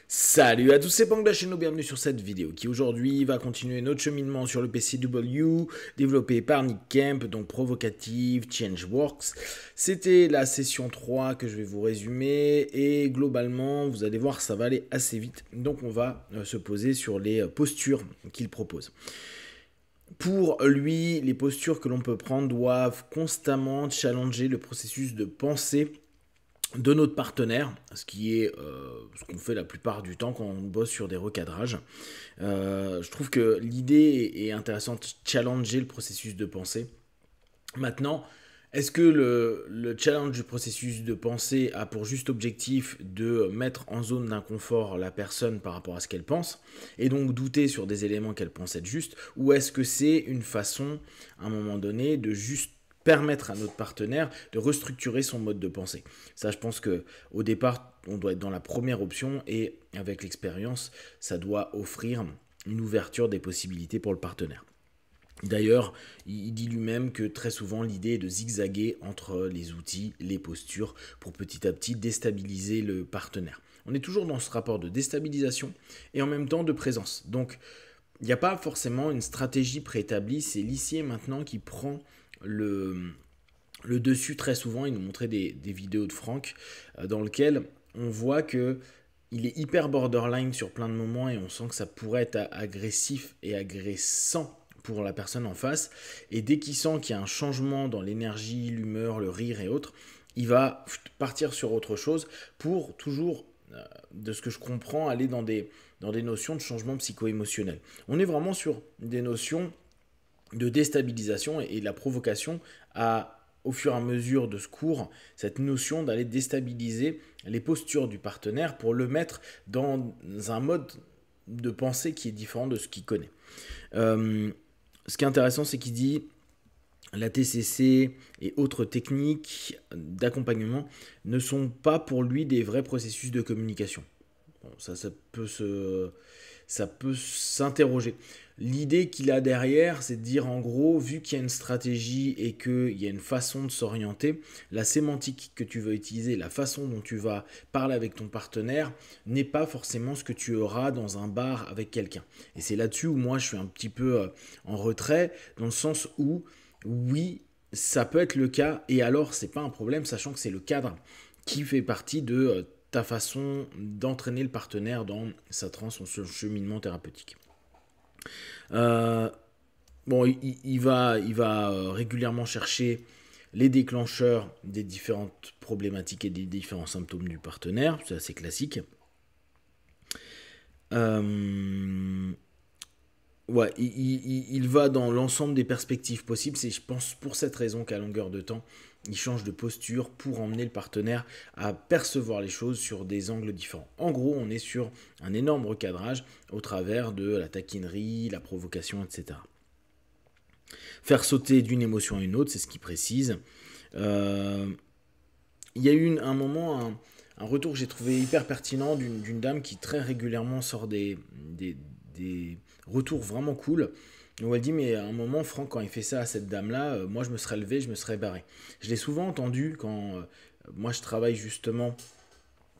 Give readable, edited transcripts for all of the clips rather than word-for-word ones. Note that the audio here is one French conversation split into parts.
Salut à tous, c'est Pang de la chaîne, bienvenue sur cette vidéo qui aujourd'hui va continuer notre cheminement sur le PCW développé par Nick Kemp, donc Provocative Changeworks. C'était la session 3 que je vais vous résumer et globalement vous allez voir ça va aller assez vite, donc on va se poser sur les postures qu'il propose. Pour lui, les postures que l'on peut prendre doivent constamment challenger le processus de pensée de notre partenaire, ce qui est ce qu'on fait la plupart du temps quand on bosse sur des recadrages. Je trouve que l'idée est intéressante, challenger le processus de pensée. Maintenant, est-ce que le challenge du processus de pensée a pour juste objectif de mettre en zone d'inconfort la personne par rapport à ce qu'elle pense, et donc douter sur des éléments qu'elle pense être justes, ou est-ce que c'est une façon, à un moment donné, de juste permettre à notre partenaire de restructurer son mode de pensée. Ça, je pense que au départ, on doit être dans la première option et avec l'expérience, ça doit offrir une ouverture des possibilités pour le partenaire. D'ailleurs, il dit lui-même que très souvent l'idée est de zigzaguer entre les outils, les postures, pour petit à petit déstabiliser le partenaire. On est toujours dans ce rapport de déstabilisation et en même temps de présence. Donc, il n'y a pas forcément une stratégie préétablie, c'est l'huissier maintenant qui prend le dessus très souvent. Il nous montrait des vidéos de Franck dans lesquelles on voit que il est hyper borderline sur plein de moments et on sent que ça pourrait être agressif et agressant pour la personne en face. Et dès qu'il sent qu'il y a un changement dans l'énergie, l'humeur, le rire et autres, il va partir sur autre chose pour toujours, de ce que je comprends, aller dans des notions de changement psycho-émotionnel. On est vraiment sur des notions de déstabilisation et la provocation au fur et à mesure de ce cours, cette notion d'aller déstabiliser les postures du partenaire pour le mettre dans un mode de pensée qui est différent de ce qu'il connaît. Ce qui est intéressant, c'est qu'il dit la TCC et autres techniques d'accompagnement ne sont pas pour lui des vrais processus de communication. Bon, ça peut s'interroger. L'idée qu'il a derrière, c'est de dire en gros, vu qu'il y a une stratégie et qu'il y a une façon de s'orienter, la sémantique que tu vas utiliser, la façon dont tu vas parler avec ton partenaire, n'est pas forcément ce que tu auras dans un bar avec quelqu'un. Et c'est là-dessus où moi je suis un petit peu en retrait, dans le sens où, oui, ça peut être le cas, et alors c'est pas un problème, sachant que c'est le cadre qui fait partie de ta façon d'entraîner le partenaire dans sa transe, son cheminement thérapeutique. Bon, il va régulièrement chercher les déclencheurs des différentes problématiques et des différents symptômes du partenaire, c'est assez classique. Ouais, il va dans l'ensemble des perspectives possibles. C'est, je pense, pour cette raison qu'à longueur de temps, il change de posture pour emmener le partenaire à percevoir les choses sur des angles différents. En gros, on est sur un énorme recadrage au travers de la taquinerie, la provocation, etc. Faire sauter d'une émotion à une autre, c'est ce qu'il précise. Il y a eu un moment, un retour que j'ai trouvé hyper pertinent d'une dame qui très régulièrement sort des retours vraiment cool. Où elle dit, mais à un moment, Franck, quand il fait ça à cette dame-là, moi je me serais levé, je me serais barré. Je l'ai souvent entendu quand moi je travaille justement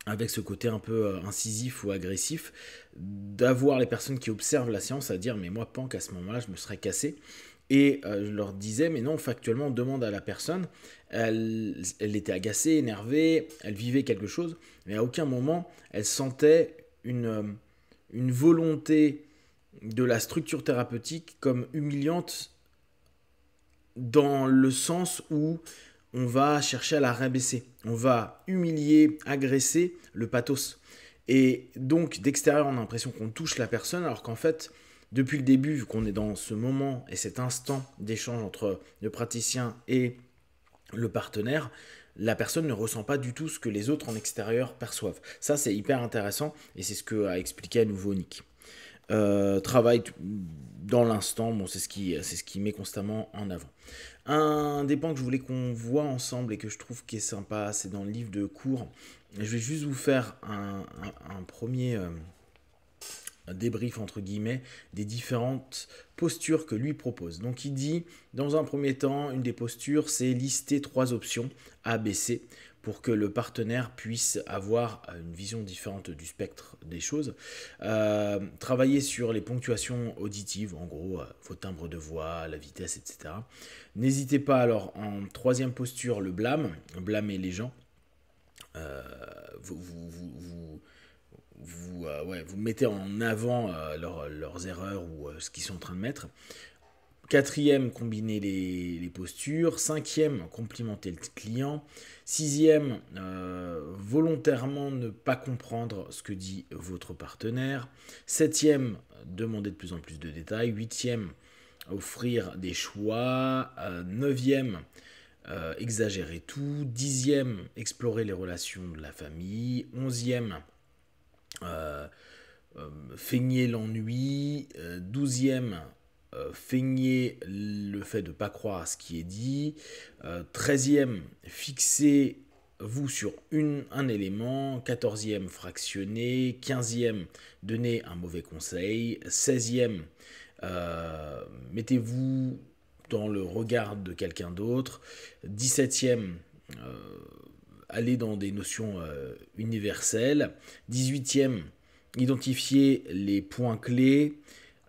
avec ce côté un peu incisif ou agressif, d'avoir les personnes qui observent la séance à dire, mais moi, Pank, à ce moment-là, je me serais cassé. Et je leur disais, mais non, factuellement, on demande à la personne, elle était agacée, énervée, elle vivait quelque chose, mais à aucun moment, elle sentait une volonté de la structure thérapeutique comme humiliante dans le sens où on va chercher à la rabaisser. On va humilier, agresser le pathos. Et donc, d'extérieur, on a l'impression qu'on touche la personne, alors qu'en fait, depuis le début, vu qu'on est dans ce moment et cet instant d'échange entre le praticien et le partenaire, la personne ne ressent pas du tout ce que les autres en extérieur perçoivent. Ça, c'est hyper intéressant et c'est ce que a expliqué à nouveau Nick. Travail dans l'instant, bon, c'est ce qui met constamment en avant. Un des points que je voulais qu'on voit ensemble et que je trouve qui est sympa, c'est dans le livre de cours. Je vais juste vous faire un premier débrief entre guillemets des différentes postures que lui propose. Donc il dit, dans un premier temps, une des postures, c'est lister 3 options A, B, C pour que le partenaire puisse avoir une vision différente du spectre des choses. Travailler sur les ponctuations auditives, en gros, vos timbres de voix, la vitesse, etc. N'hésitez pas alors en troisième posture, le blâmer les gens. Vous mettez en avant leurs erreurs ou ce qu'ils sont en train de mettre. Quatrième, combiner les postures. Cinquième, complimenter le client. Sixième, volontairement ne pas comprendre ce que dit votre partenaire. Septième, demander de plus en plus de détails. Huitième, offrir des choix. Neuvième, exagérer tout. Dixième, explorer les relations de la famille. Onzième, feigner l'ennui. Douzième, feigner le fait de ne pas croire à ce qui est dit. 13e, fixez-vous sur un élément. 14e, fractionner. 15e, donner un mauvais conseil. 16e, mettez-vous dans le regard de quelqu'un d'autre. 17e, aller dans des notions universelles. 18e, identifier les points clés.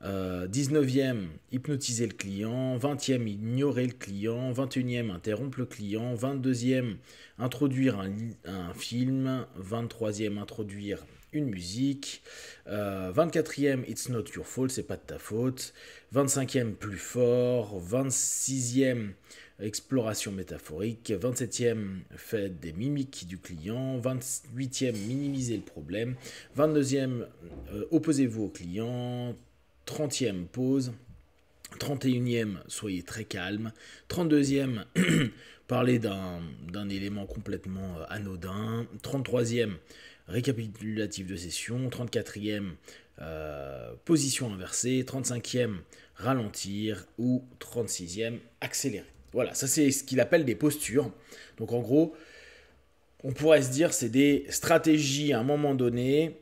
19e, hypnotiser le client. 20e, ignorer le client. 21e, interrompre le client. 22e, introduire un film. 23e, introduire une musique. 24e, it's not your fault, c'est pas de ta faute. 25e, plus fort. 26e, exploration métaphorique. 27e, faites des mimiques du client. 28e, minimiser le problème. 22e, opposez-vous au client. 30e, pause. 31e, soyez très calme. 32e, parlez d'un élément complètement anodin. 33e, récapitulatif de session. 34e, position inversée. 35e, ralentir. Ou 36e, accélérer. Voilà, ça c'est ce qu'il appelle des postures. Donc en gros, on pourrait se dire c'est des stratégies à un moment donné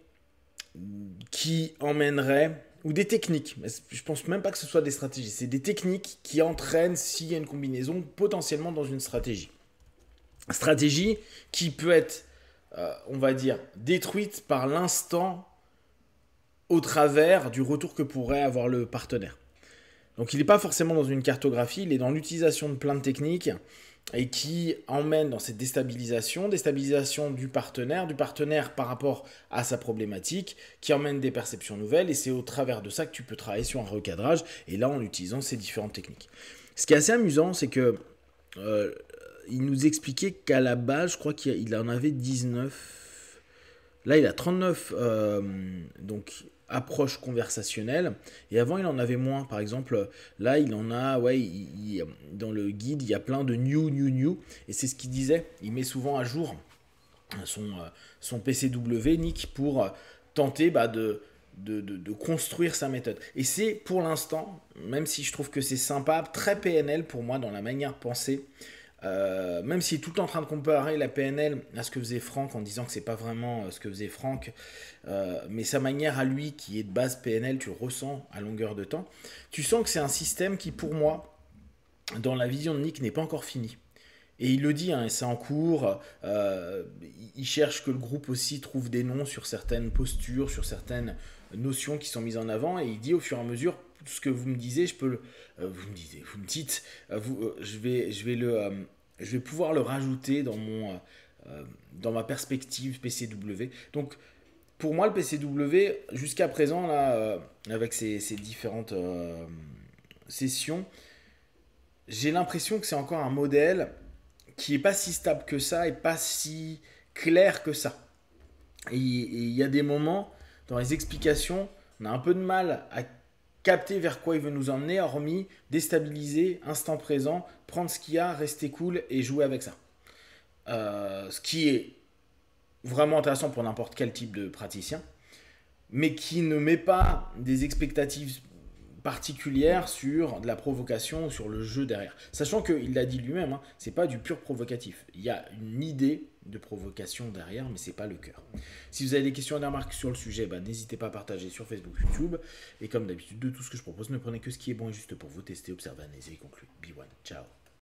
qui emmèneraient, ou des techniques, mais je pense même pas que ce soit des stratégies, c'est des techniques qui entraînent, s'il y a une combinaison, potentiellement dans une stratégie. Stratégie qui peut être, on va dire, détruite par l'instant au travers du retour que pourrait avoir le partenaire. Donc il n'est pas forcément dans une cartographie, il est dans l'utilisation de plein de techniques et qui emmène dans cette déstabilisation du partenaire par rapport à sa problématique, qui emmène des perceptions nouvelles, et c'est au travers de ça que tu peux travailler sur un recadrage, et là en utilisant ces différentes techniques. Ce qui est assez amusant, c'est que il nous expliquait qu'à la base, je crois qu'il en avait 19, là il a 39, donc approche conversationnelle, et avant il en avait moins. Par exemple là il en a, dans le guide il y a plein de new, et c'est ce qu'il disait, il met souvent à jour son PCW, Nick, pour tenter de construire sa méthode. Et c'est pour l'instant, même si je trouve que c'est sympa, très PNL pour moi dans la manière de penser. Même s'il est tout le temps en train de comparer la PNL à ce que faisait Franck en disant que c'est pas vraiment ce que faisait Franck, mais sa manière à lui qui est de base PNL, tu le ressens à longueur de temps, tu sens que c'est un système qui pour moi, dans la vision de Nick, n'est pas encore fini. Et il le dit, hein, c'est en cours, il cherche que le groupe aussi trouve des noms sur certaines postures, sur certaines notions qui sont mises en avant, et il dit au fur et à mesure, tout ce que vous me disiez, vous me dites, je vais pouvoir le rajouter dans ma perspective PCW. Donc pour moi le PCW, jusqu'à présent, là, avec ces différentes sessions, j'ai l'impression que c'est encore un modèle qui n'est pas si stable que ça et pas si clair que ça. Et il y a des moments, dans les explications, on a un peu de mal à capter vers quoi il veut nous emmener, hormis déstabiliser, instant présent, prendre ce qu'il y a, rester cool et jouer avec ça. Ce qui est vraiment intéressant pour n'importe quel type de praticien, mais qui ne met pas des expectatives particulière sur de la provocation, sur le jeu derrière. Sachant qu'il l'a dit lui-même, hein, c'est pas du pur provocatif. Il y a une idée de provocation derrière, mais c'est pas le cœur. Si vous avez des questions et des remarques sur le sujet, n'hésitez pas à partager sur Facebook, YouTube. Et comme d'habitude, de tout ce que je propose, ne prenez que ce qui est bon et juste pour vous. Tester, observer, analyser et conclure. Be one. Ciao.